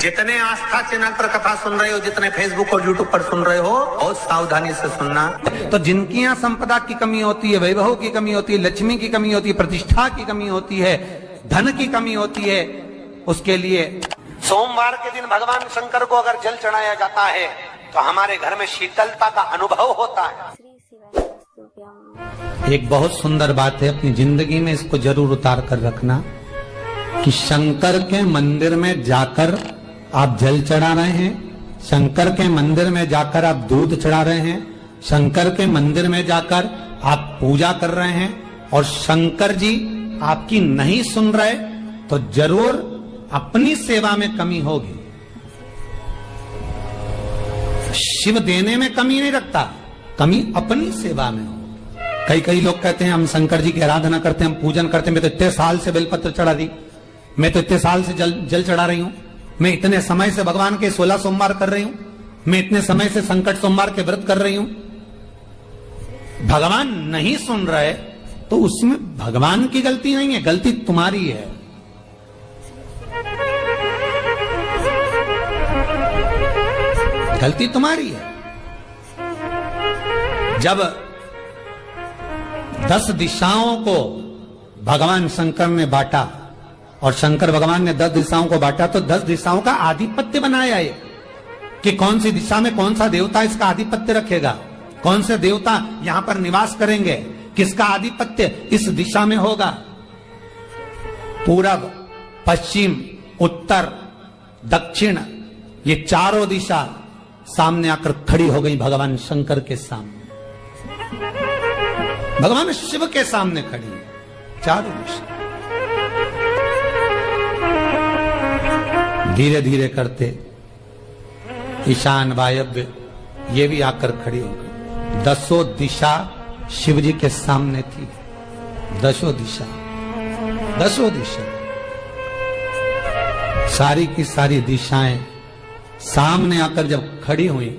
जितने आस्था चैनल पर कथा सुन रहे हो, जितने फेसबुक और यूट्यूब पर सुन रहे हो, बहुत सावधानी से सुनना। तो जिनकी यहाँ संपदा की कमी होती है, वैभव की कमी होती है, लक्ष्मी की कमी होती है, प्रतिष्ठा की कमी होती है, धन की कमी होती है, उसके लिए सोमवार के दिन भगवान शंकर को अगर जल चढ़ाया जाता है तो हमारे घर में शीतलता का अनुभव होता है। एक बहुत सुंदर बात है, अपनी जिंदगी में इसको जरूर उतार कर रखना कि शंकर के मंदिर में जाकर आप जल चढ़ा रहे हैं, शंकर के मंदिर में जाकर आप दूध चढ़ा रहे हैं, शंकर के मंदिर में जाकर आप पूजा कर रहे हैं और शंकर जी आपकी नहीं सुन रहे तो जरूर अपनी सेवा में कमी होगी। शिव देने में कमी नहीं रखता, कमी अपनी सेवा में हो। कई लोग कहते हैं हम शंकर जी की आराधना करते हैं, हम पूजन करते हैं, मैं तो इतने साल से बेलपत्र चढ़ा दी, मैं तो इतने साल से जल चढ़ा रही हूं, मैं इतने समय से भगवान के 16 सोमवार कर रही हूं, मैं इतने समय से संकट सोमवार के व्रत कर रही हूं। भगवान नहीं सुन रहे तो उसमें भगवान की गलती नहीं है, गलती तुम्हारी है। गलती तुम्हारी है। जब 10 दिशाओं को भगवान शंकर ने बांटा और शंकर भगवान ने 10 दिशाओं को बांटा तो 10 दिशाओं का आधिपत्य बनाया है कि कौन सी दिशा में कौन सा देवता इसका आधिपत्य रखेगा, कौन से देवता यहां पर निवास करेंगे, किसका आधिपत्य इस दिशा में होगा। पूरब, पश्चिम, उत्तर, दक्षिण, ये चारों दिशा सामने आकर खड़ी हो गई भगवान शंकर के सामने, भगवान शिव के सामने खड़ी है चारों दिशा। धीरे धीरे करते ईशान, वायव्य ये भी आकर खड़ी हो गई। 10 दिशा शिव जी के सामने थी, 10 दिशा, 10 दिशा, सारी की सारी दिशाएं सामने आकर जब खड़ी हुई,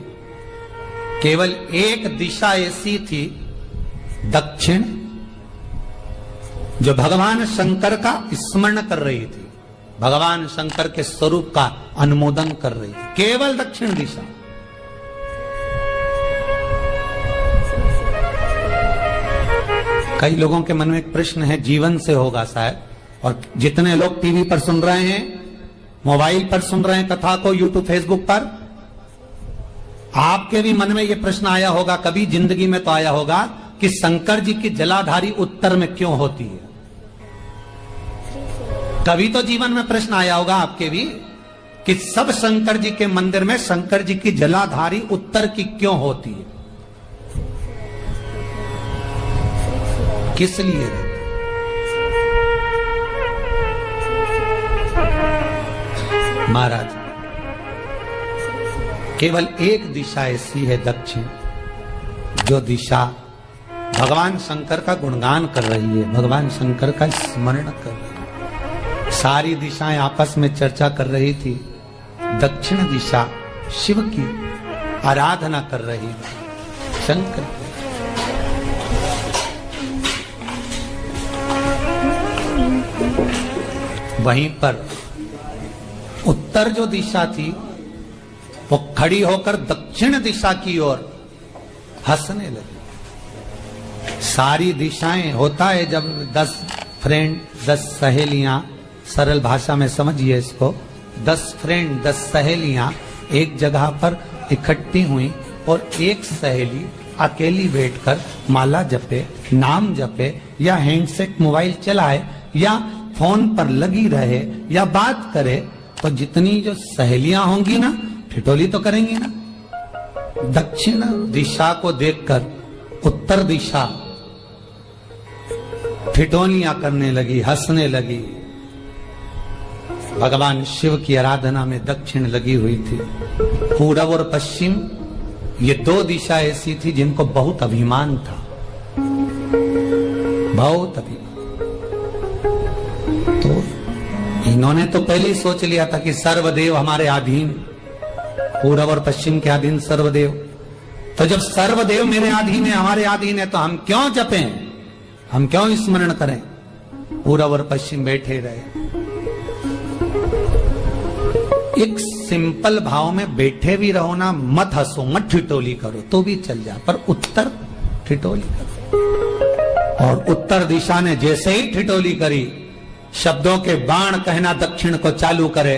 केवल एक दिशा ऐसी थी दक्षिण, जो भगवान शंकर का स्मरण कर रही थी, भगवान शंकर के स्वरूप का अनुमोदन कर रही थी, केवल दक्षिण दिशा। कई लोगों के मन में एक प्रश्न है, जीवन से होगा शायद, और जितने लोग टीवी पर सुन रहे हैं, मोबाइल पर सुन रहे हैं कथा को, यूट्यूब, फेसबुक पर, आपके भी मन में यह प्रश्न आया होगा, कभी जिंदगी में तो आया होगा कि शंकर जी की जलाधारी उत्तर में क्यों होती है। कभी तो जीवन में प्रश्न आया होगा आपके भी कि सब शंकर जी के मंदिर में शंकर जी की जलाधारी उत्तर की क्यों होती है, किस लिए। महाराज, केवल एक दिशा ऐसी है दक्षिण, जो दिशा भगवान शंकर का गुणगान कर रही है, भगवान शंकर का स्मरण कर रही है। सारी दिशाएं आपस में चर्चा कर रही थी, दक्षिण दिशा शिव की आराधना कर रही थी, शंकर की। वहीं पर उत्तर जो दिशा थी वो खड़ी होकर दक्षिण दिशा की ओर हंसने लगी। सारी दिशाएं, होता है जब 10 फ्रेंड, 10 सहेलियां, सरल भाषा में समझिए इसको, 10 फ्रेंड, 10 सहेलियां एक जगह पर इकट्ठी हुई और एक सहेली अकेली बैठकर माला जपे, नाम जपे, या हैंडसेट मोबाइल चलाए, या फोन पर लगी रहे, या बात करे, तो जितनी जो सहेलियां होंगी ना, ठिठोली तो करेंगी ना। दक्षिण दिशा को देखकर उत्तर दिशा ठिठोलियां करने लगी, हंसने लगी। भगवान शिव की आराधना में दक्षिण लगी हुई थी। पूरब और पश्चिम ये 2 दिशा ऐसी थी जिनको बहुत अभिमान था, बहुत अभिमान। तो इन्होंने तो पहले ही सोच लिया था कि सर्वदेव हमारे अधीन, पूरब और पश्चिम के अधीन सर्वदेव। तो जब सर्वदेव मेरे अधीन है, हमारे अधीन है, तो हम क्यों जपें, हम क्यों स्मरण करें। पूरब और पश्चिम बैठे रहे। एक सिंपल भाव में बैठे भी रहो ना, मत हंसो, मत ठिठोली करो तो भी चल जा, पर उत्तर ठिठोली करो। और उत्तर दिशा ने जैसे ही ठिठोली करी, शब्दों के बाण कहना दक्षिण को चालू करे,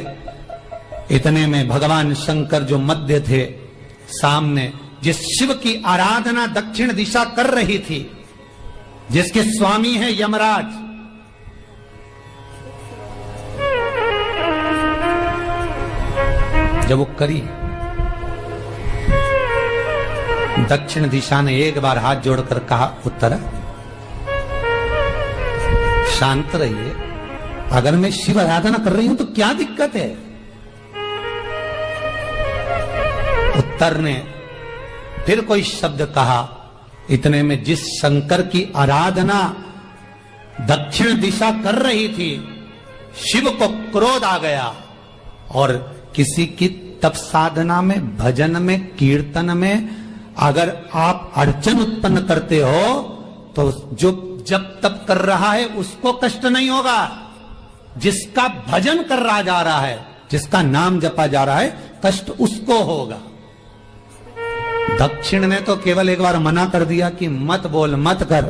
इतने में भगवान शंकर जो मध्य थे सामने, जिस शिव की आराधना दक्षिण दिशा कर रही थी, जिसके स्वामी है यमराज, जब वो करी, दक्षिण दिशा ने एक बार हाथ जोड़कर कहा, उत्तर शांत रहिए, अगर मैं शिव आराधना कर रही हूं तो क्या दिक्कत है। उत्तर ने फिर कोई शब्द कहा, इतने में जिस शंकर की आराधना दक्षिण दिशा कर रही थी, शिव को क्रोध आ गया और किसी की तप साधना में, भजन में, कीर्तन में अगर आप अड़चन उत्पन्न करते हो तो जो जब तप कर रहा है उसको कष्ट नहीं होगा, जिसका भजन कर रहा जा रहा है, जिसका नाम जपा जा रहा है, कष्ट उसको होगा। दक्षिण ने तो केवल एक बार मना कर दिया कि मत बोल, मत कर,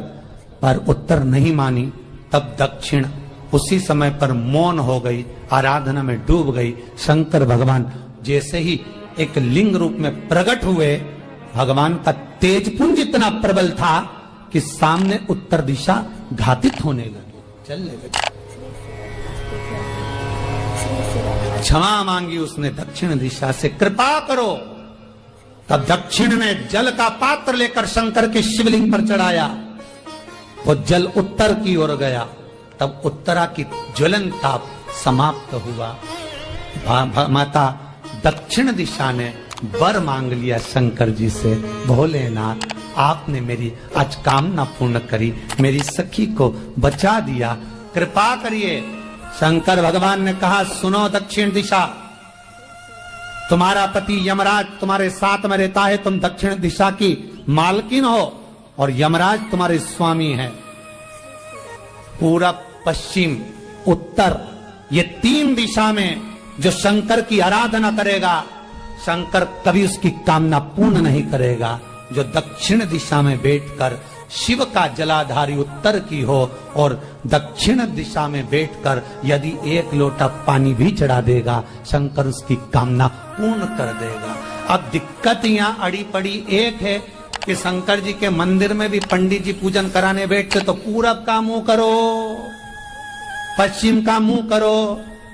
पर उत्तर नहीं मानी। तब दक्षिण उसी समय पर मौन हो गई, आराधना में डूब गई। शंकर भगवान जैसे ही एक लिंग रूप में प्रकट हुए, भगवान का तेजपुंज इतना प्रबल था कि सामने उत्तर दिशा घातित होने लगी, चलने लगी। क्षमा मांगी उसने दक्षिण दिशा से, कृपा करो। तब दक्षिण ने जल का पात्र लेकर शंकर के शिवलिंग पर चढ़ाया, वो जल उत्तर की ओर गया। तब उत्तरा की ज्वलन ताप समाप्त हुआ। माता दक्षिण दिशा ने वर मांग लिया शंकर जी से, भोलेनाथ आपने मेरी आज कामना पूर्ण करी, मेरी सखी को बचा दिया, कृपा करिए। शंकर भगवान ने कहा, सुनो दक्षिण दिशा, तुम्हारा पति यमराज तुम्हारे साथ में रहता है, तुम दक्षिण दिशा की मालकिन हो और यमराज तुम्हारे स्वामी है। पूरब, पश्चिम, उत्तर, ये तीन दिशा में जो शंकर की आराधना करेगा, शंकर कभी उसकी कामना पूर्ण नहीं करेगा। जो दक्षिण दिशा में बैठकर शिव का जलाधारी उत्तर की हो और दक्षिण दिशा में बैठकर यदि एक लोटा पानी भी चढ़ा देगा, शंकर उसकी कामना पूर्ण कर देगा। अब दिक्कत यहाँ अड़ी पड़ी एक है कि शंकर जी के मंदिर में भी पंडित जी पूजन कराने बैठते तो पूरब का मुंह करो, पश्चिम का मुंह करो,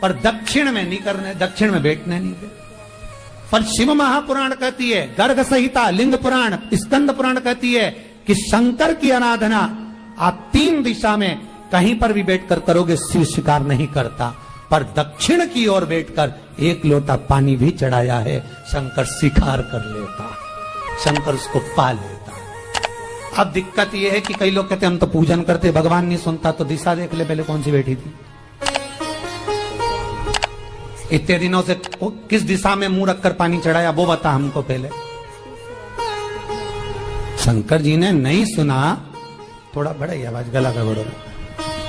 पर दक्षिण में नहीं करने, दक्षिण में बैठने नहीं दे। पर शिव महापुराण कहती है, गर्ग संहिता, लिंग पुराण, स्कंद पुराण कहती है कि शंकर की आराधना आप तीन दिशा में कहीं पर भी बैठकर करोगे, शिव स्वीकार नहीं करता। पर दक्षिण की ओर बैठकर एक लोटा पानी भी चढ़ाया है, शंकर स्वीकार कर लेता, शंकर उसको पा लेता। अब दिक्कत यह है कि कई लोग कहते हम तो पूजन करते, भगवान नहीं सुनता, तो दिशा देख ले पहले कौन सी बैठी थी। इतने दिनों से किस दिशा में मुंह रखकर पानी चढ़ाया, वो बता हमको पहले। शंकर जी ने नहीं सुना, थोड़ा बढ़ाई आवाज, गला का बड़ो।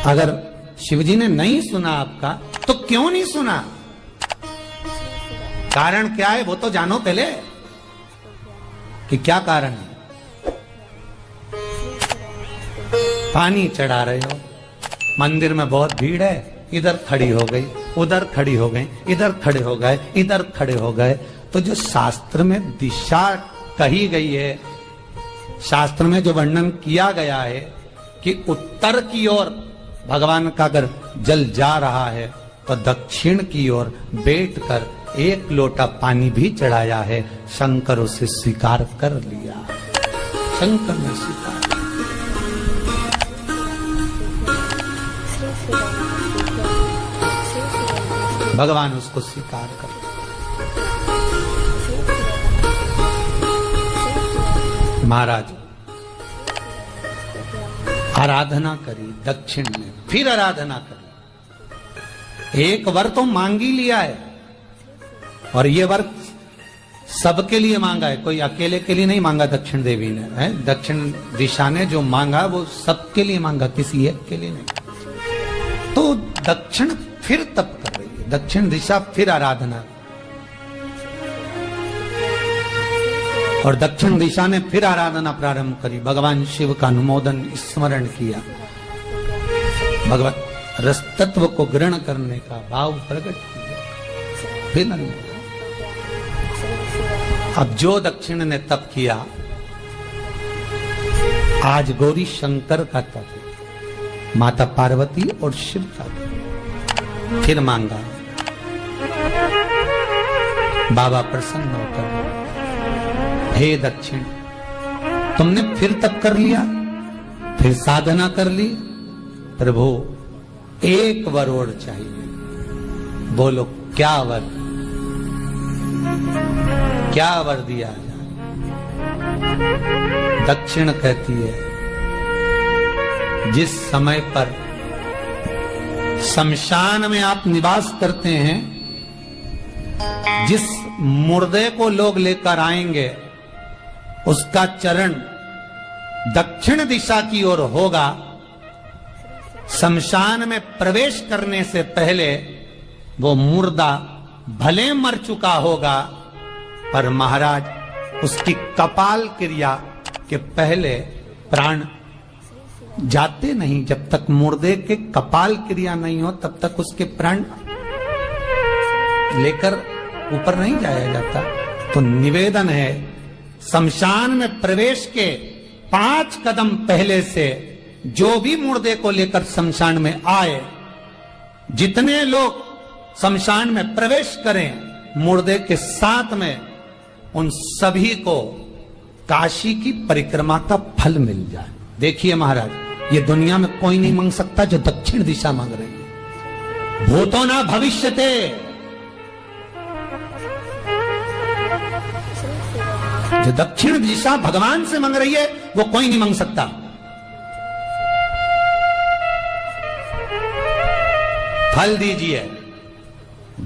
अगर शिव जी ने नहीं सुना आपका, तो क्यों नहीं सुना, कारण क्या है वो तो जानो पहले कि क्या कारण है। पानी चढ़ा रहे हो, मंदिर में बहुत भीड़ है, इधर खड़ी हो गई, उधर खड़ी हो गई, इधर खड़े हो गए, इधर खड़े हो गए। तो जो शास्त्र में दिशा कही गई है, शास्त्र में जो वर्णन किया गया है कि उत्तर की ओर भगवान का अगर जल जा रहा है तो दक्षिण की ओर बैठकर एक लोटा पानी भी चढ़ाया है, शंकर उसे स्वीकार कर लिया, शंकर ने स्वीकार। भगवान उसको स्वीकार कर। महाराज आराधना करी दक्षिण में, फिर आराधना करी। एक वर तो मांग ही लिया है और ये वर सबके लिए मांगा है, कोई अकेले के लिए नहीं मांगा दक्षिण देवी ने, है दक्षिण दिशा ने जो मांगा वो सबके लिए मांगा, किसी एक के लिए नहीं। तो दक्षिण फिर तप कर रही है, दक्षिण दिशा फिर आराधना। और दक्षिण दिशा ने फिर आराधना प्रारंभ करी, भगवान शिव का अनुमोदन स्मरण किया, भगवत रस तत्व को ग्रहण करने का भाव प्रकट किया। फिर अब जो दक्षिण ने तप किया, आज गौरी शंकर का तप है, माता पार्वती और शिव का तप। फिर मांगा, बाबा प्रसन्न होकर, हे दक्षिण, तुमने फिर तप कर लिया, फिर साधना कर ली, प्रभु एक वर और चाहिए। बोलो क्या वर, क्या वर दिया जाए? दक्षिण कहती है, जिस समय पर शमशान में आप निवास करते हैं, जिस मुर्दे को लोग लेकर आएंगे, उसका चरण दक्षिण दिशा की ओर होगा। शमशान में प्रवेश करने से पहले वो मुर्दा भले मर चुका होगा, पर महाराज उसकी कपाल क्रिया के पहले प्राण जाते नहीं। जब तक मुर्दे के कपाल क्रिया नहीं हो, तब तक उसके प्राण लेकर ऊपर नहीं जाया जाता। तो निवेदन है, शमशान में प्रवेश के 5 कदम पहले से जो भी मुर्दे को लेकर शमशान में आए, जितने लोग शमशान में प्रवेश करें मुर्दे के साथ में, उन सभी को काशी की परिक्रमा का फल मिल जाए। देखिए महाराज, ये दुनिया में कोई नहीं मांग सकता जो दक्षिण दिशा मांग रही है। भूतो ना भविष्यते, जो दक्षिण दिशा भगवान से मांग रही है वो कोई नहीं मांग सकता। फल दीजिए।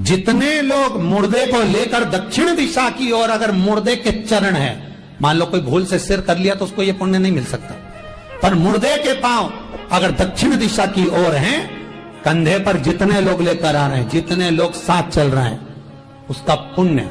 जितने लोग मुर्दे को लेकर दक्षिण दिशा की ओर, अगर मुर्दे के चरण है, मान लो कोई भूल से सिर कर लिया तो उसको ये पुण्य नहीं मिल सकता, पर मुर्दे के पांव अगर दक्षिण दिशा की ओर हैं, कंधे पर जितने लोग लेकर आ रहे हैं, जितने लोग साथ चल रहे हैं, उसका पुण्य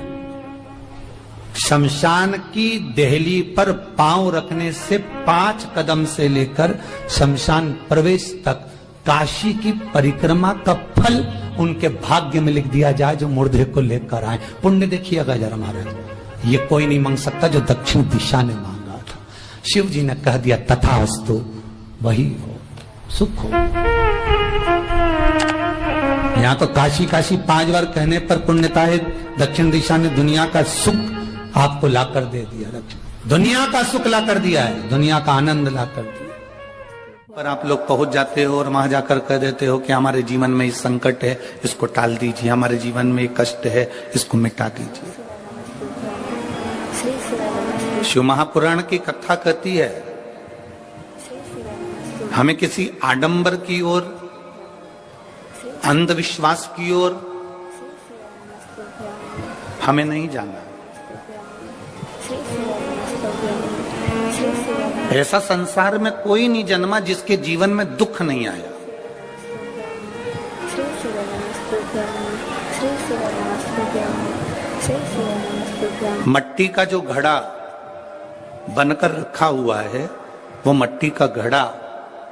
शमशान की देहली पर पांव रखने से 5 कदम से लेकर शमशान प्रवेश तक काशी की परिक्रमा का फल उनके भाग्य में लिख दिया जाए, जो मुर्दे को लेकर आए। पुण्य देखिएगा जरा महाराज, ये कोई नहीं मांग सकता जो दक्षिण दिशा ने मांगा था। शिव जी ने कह दिया तथास्तु, वही हो, सुख हो। यहां तो काशी काशी 5 बार कहने पर पुण्यता है। दक्षिण दिशा ने दुनिया का सुख आपको लाकर दे दिया, दुनिया का सुख लाकर दिया है, दुनिया का आनंद लाकर दिया। पर आप लोग पहुंच जाते हो और वहां जाकर कह देते हो कि हमारे जीवन में इस संकट है, इसको टाल दीजिए, हमारे जीवन में कष्ट है, इसको मिटा दीजिए। शिव महापुराण की कथा कहती है, हमें किसी आडंबर की ओर, अंधविश्वास की ओर हमें नहीं जाना। ऐसा संसार में कोई नहीं जन्मा जिसके जीवन में दुख नहीं आया। मट्टी का जो घड़ा बनकर रखा हुआ है, वो मट्टी का घड़ा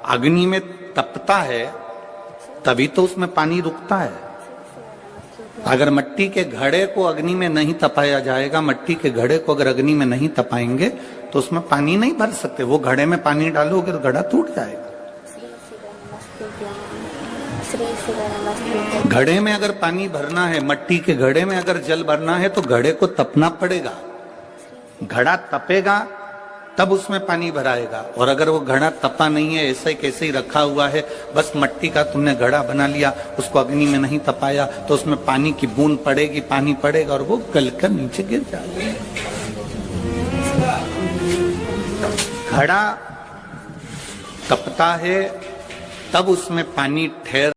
अग्नि में तपता है, तभी तो उसमें पानी रुकता है। अगर मट्टी के घड़े को अग्नि में नहीं तपाया जाएगा, मट्टी के घड़े को अगर अग्नि में नहीं तपाएंगे तो उसमें पानी नहीं भर सकते। वो घड़े में पानी डालोगे तो घड़ा टूट जाएगा। घड़े में अगर पानी भरना है, मट्टी के घड़े में अगर जल भरना है, तो घड़े को तपना पड़ेगा। घड़ा तपेगा तब उसमें पानी भराएगा। और अगर वो घड़ा तपा नहीं है, ऐसे कैसे ही रखा हुआ है, बस मट्टी का तुमने घड़ा बना लिया, उसको अग्नि में नहीं तपाया, तो उसमें पानी की बूंद पड़ेगी, पानी पड़ेगा और वो गलकर नीचे गिर जाएगा। घड़ा तपता है तब उसमें पानी ठहर